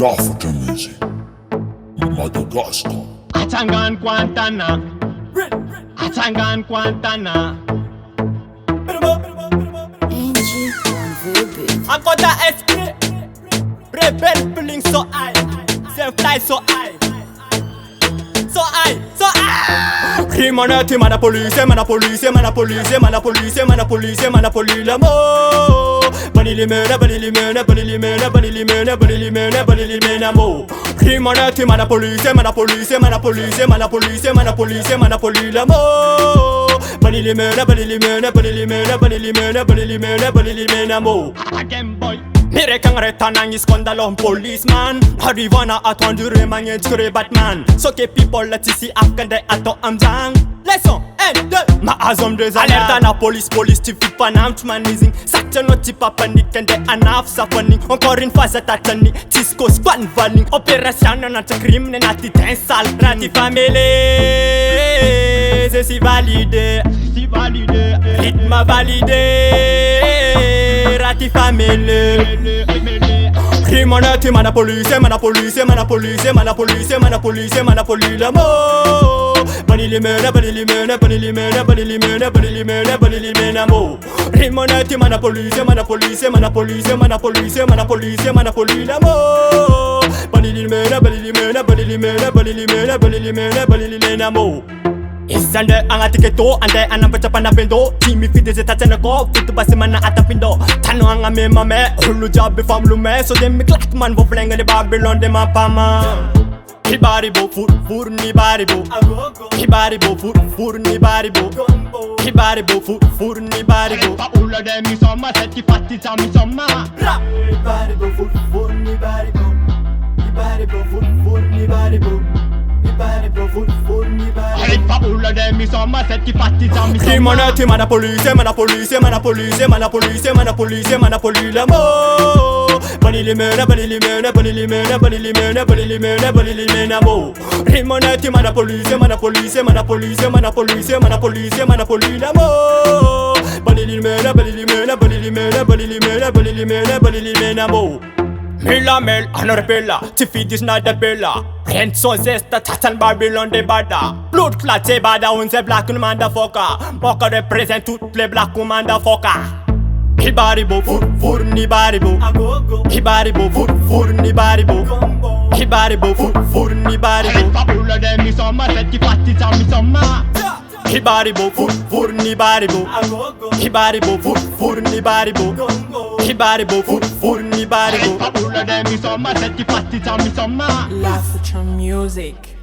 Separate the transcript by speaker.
Speaker 1: L'African music, Madagascar.
Speaker 2: Atangan Quantana, Atangan Quantana. Encore ta esprit, rebelle feeling so high, self fly so high, so high, so high. Criminality, man a police, man a police, man a police, man a police, man a police, man a police, la mo. Bali limena, bali limena, bali limena, bali limena, bali limena, bali limena mo. Criminality, man a police, man a police, man a police, man a police, man a police, man a police, la mo. Bali limena, bali limena, bali limena, bali limena, bali limena, bali limena mo. Again boy. Mire kang retanang iskandalong policeman. Arriva na attendre mangé ture Batman. So que people let's see afkande ato amjang. Leçon 1, 2. Ma azom des alerta na police tifi panam manizing. Sakte no tipa panique and anaf safaning. Encore une fois tatani tisco span vanning. Opération na crime na titan sal. Rati famille. C'est si validé. Si validé. Rythme validé. Rati famille. Criminality, man a police, man a police, man a police, man a police, man a police, man a police, la mo. Bali limena, bali limena, bali limena, bali limena, bali limena, bali limena mo. Criminality, man a police, man a police, man a police, man a police, man a police, man a police, la mo. Bali limena, bali limena, bali limena, bali limena, bali limena, bali limena mo. Isande ang atiketo, ande anang pacapan na pendo. Kimi fide se tatene ko, fitu basi man na atapindo. Tano ang ame mame, hulu jabi fam lume. So dem mi klak man vo flenga de Babylon de ma pama. Hibari bo fur ni bari bo. Hibari bo fur ni bari bo. Hibari bo fur ni bari bo. Paula de mi somma, setti fatti sa mi somma. Hibari bo fur ni bari bo. Hibari bo fur ni bari bo. Criminality, man a police, man a police, man a police, man a police, man a police, man a police, la mo. Bali limena, bali limena, bali limena, bali limena, bali limena, bali limena mo. Criminality, man a police, man a police, man a police, man a police, man a police, man a police, la mo. Bali limena, bali limena, bali limena, bali limena, bali limena, bali limena mo. Mila mel anorpela, tifidis na de bella. Rent so zesta tatan Babylon de bada. Blood clot se bada on se black motherfucker. Moka represent toutes les black motherfucker. Hibari bo fur ni bari bo. Hibari bo fur ni bari bo. Hibari bo fur ni bari bo. Papula de mi somma setti fatti sa mi somma. Hibari bo fur ni bari bo. Hibari bo fur ni bari bo. Hibari bo fur ni bari bo. Papula de mi somma setti fatti sa mi somma.
Speaker 3: L'African music.